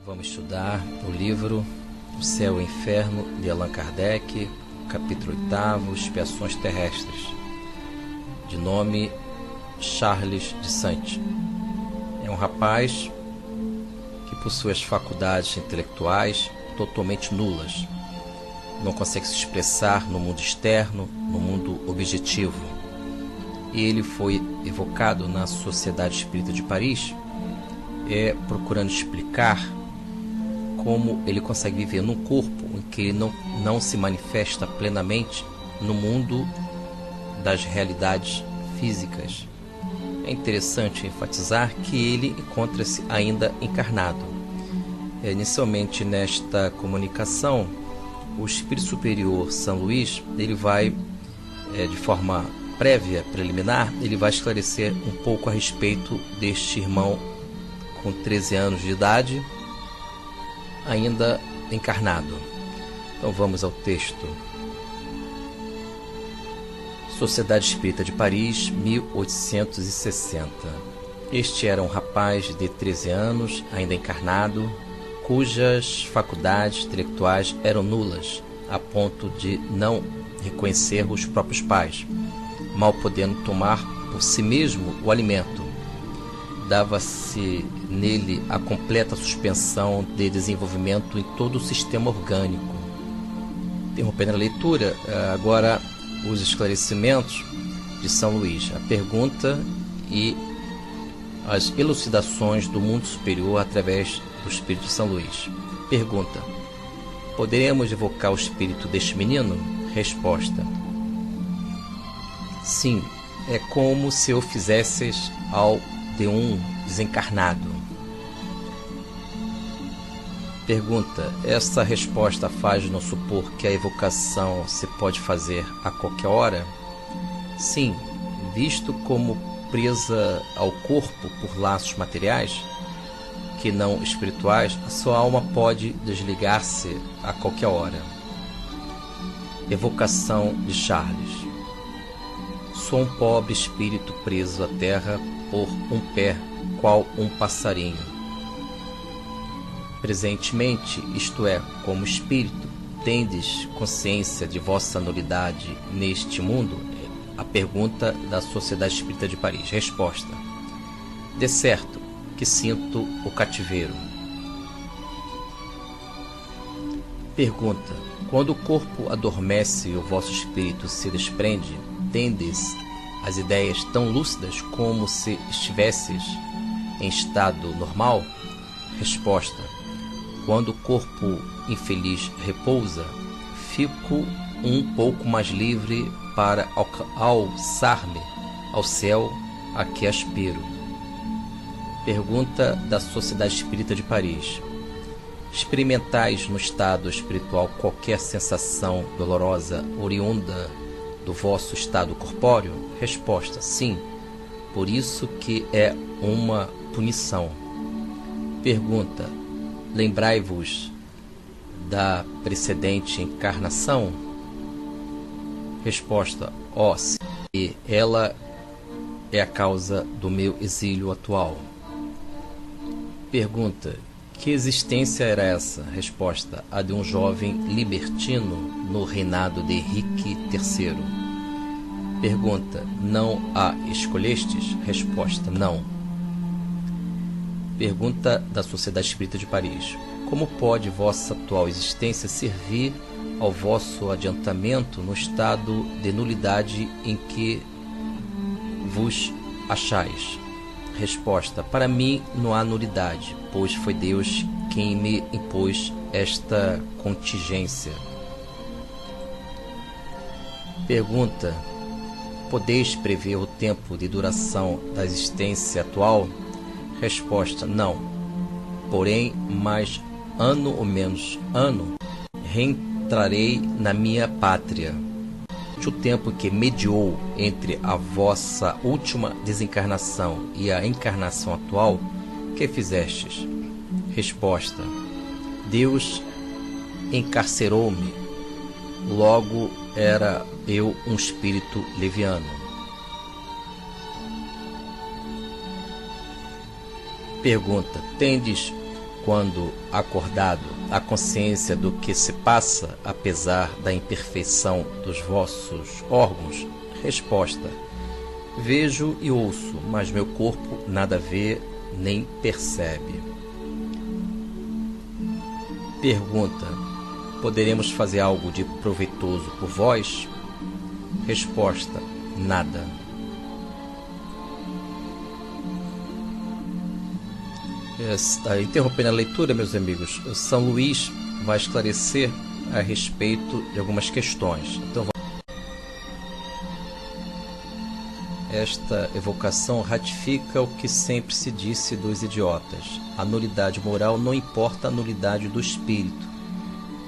Vamos estudar o livro O Céu e o Inferno, de Allan Kardec, capítulo 8, Expiações Terrestres, de nome Charles de Sante. É um rapaz que possui as faculdades intelectuais totalmente nulas. Não consegue se expressar no mundo externo, no mundo objetivo. E ele foi evocado na Sociedade Espírita de Paris, procurando explicar como ele consegue viver num corpo em que ele não se manifesta plenamente no mundo das realidades físicas. É interessante enfatizar que ele encontra-se ainda encarnado. Inicialmente nesta comunicação, o Espírito Superior São Luís, ele vai, de forma prévia, preliminar, ele vai esclarecer um pouco a respeito deste irmão com 13 anos de idade, ainda encarnado. Então vamos ao texto. Sociedade Espírita de Paris, 1860. Este era um rapaz de 13 anos, ainda encarnado, cujas faculdades intelectuais eram nulas, a ponto de não reconhecer os próprios pais, mal podendo tomar por si mesmo o alimento. Dava-se nele a completa suspensão de desenvolvimento em todo o sistema orgânico. Interrompendo a leitura, agora os esclarecimentos de São Luís, a pergunta e as elucidações do mundo superior através do Espírito de São Luís. Pergunta: poderemos evocar o espírito deste menino? Resposta: sim, é como se o fizesses ao de um desencarnado. Pergunta: essa resposta faz-nos supor que a evocação se pode fazer a qualquer hora? Sim, visto como presa ao corpo por laços materiais, que não espirituais, a sua alma pode desligar-se a qualquer hora. Evocação de Charles. Sou um pobre espírito preso à terra por um pé, qual um passarinho. Presentemente, isto é, como espírito, tendes consciência de vossa nulidade neste mundo? A pergunta da Sociedade Espírita de Paris. Resposta: de certo que sinto o cativeiro. Pergunta: quando o corpo adormece e o vosso espírito se desprende, tendes as ideias tão lúcidas como se estivesses em estado normal? Resposta: quando o corpo infeliz repousa, fico um pouco mais livre para alçar-me ao céu a que aspiro. Pergunta da Sociedade Espírita de Paris. Experimentais no estado espiritual qualquer sensação dolorosa oriunda do vosso estado corpóreo? Resposta: sim, por isso que é uma punição. Pergunta: lembrai-vos da precedente encarnação? Resposta: sim, e ela é a causa do meu exílio atual. Pergunta: que existência era essa? Resposta: a de um jovem libertino no reinado de Henrique III. Pergunta: não a escolhestes? Resposta: não. Pergunta da Sociedade Espírita de Paris. Como pode vossa atual existência servir ao vosso adiantamento no estado de nulidade em que vos achais? Resposta: para mim não há nulidade, pois foi Deus quem me impôs esta contingência. Pergunta: podeis prever o tempo de duração da existência atual? Resposta: não. Porém, mais ano ou menos ano, reentrarei na minha pátria. O tempo que mediou entre a vossa última desencarnação e a encarnação atual, que fizestes? Resposta: Deus encarcerou-me, logo era eu um espírito leviano. Pergunta: tendes quando acordado, a consciência do que se passa, apesar da imperfeição dos vossos órgãos? Resposta: vejo e ouço, mas meu corpo nada vê nem percebe. Pergunta: poderemos fazer algo de proveitoso por vós? Resposta: nada. Interrompendo a leitura, meus amigos, São Luís vai esclarecer a respeito de algumas questões. Então, esta evocação ratifica o que sempre se disse dos idiotas: a nulidade moral não importa a nulidade do espírito,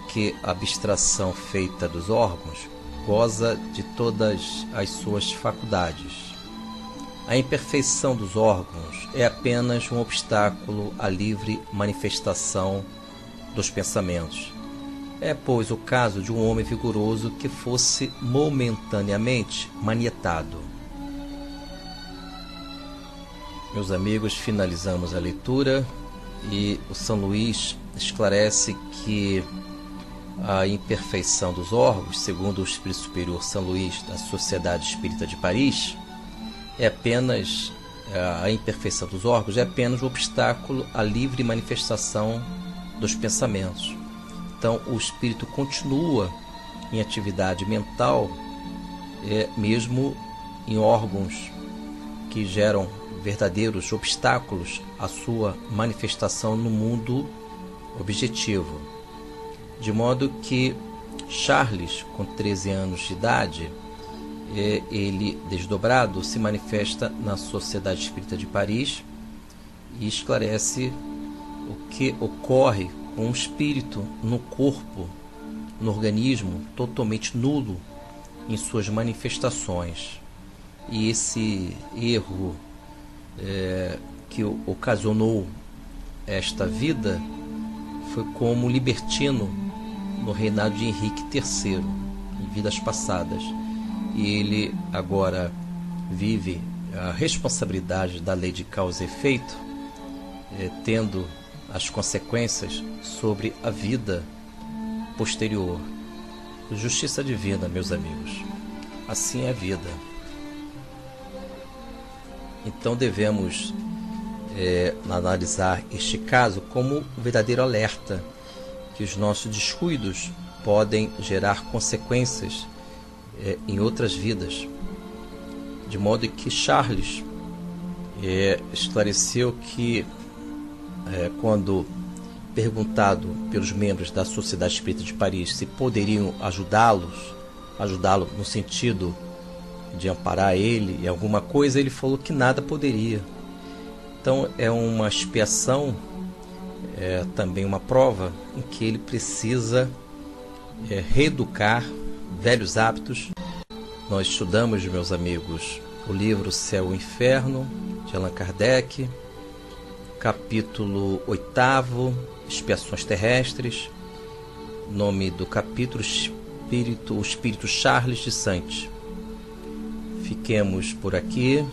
que a abstração feita dos órgãos goza de todas as suas faculdades. A imperfeição dos órgãos é apenas um obstáculo à livre manifestação dos pensamentos. É, pois, o caso de um homem vigoroso que fosse momentaneamente manietado. Meus amigos, finalizamos a leitura e o São Luís esclarece que a imperfeição dos órgãos, segundo o Espírito Superior São Luís da Sociedade Espírita de Paris, a imperfeição dos órgãos é apenas um obstáculo à livre manifestação dos pensamentos. Então, o espírito continua em atividade mental, mesmo em órgãos que geram verdadeiros obstáculos à sua manifestação no mundo objetivo. De modo que Charles, com 13 anos de idade, ele, desdobrado, se manifesta na Sociedade Espírita de Paris e esclarece o que ocorre com o espírito no corpo, no organismo, totalmente nulo em suas manifestações. E esse erro que ocasionou esta vida foi como libertino no reinado de Henrique III, em vidas passadas. E ele agora vive a responsabilidade da lei de causa e efeito, tendo as consequências sobre a vida posterior. Justiça divina, meus amigos. Assim é a vida. Então devemos analisar este caso como um verdadeiro alerta que os nossos descuidos podem gerar consequências em outras vidas. De modo que Charles esclareceu que quando perguntado pelos membros da Sociedade Espírita de Paris se poderiam ajudá-lo no sentido de amparar ele em alguma coisa, ele falou que nada poderia. Então é uma expiação, também uma prova em que ele precisa reeducar velhos hábitos. Nós estudamos, meus amigos, o livro Céu e Inferno, de Allan Kardec, capítulo 8º, Expiações Terrestres, nome do capítulo o Espírito Charles de Sante. Fiquemos por aqui.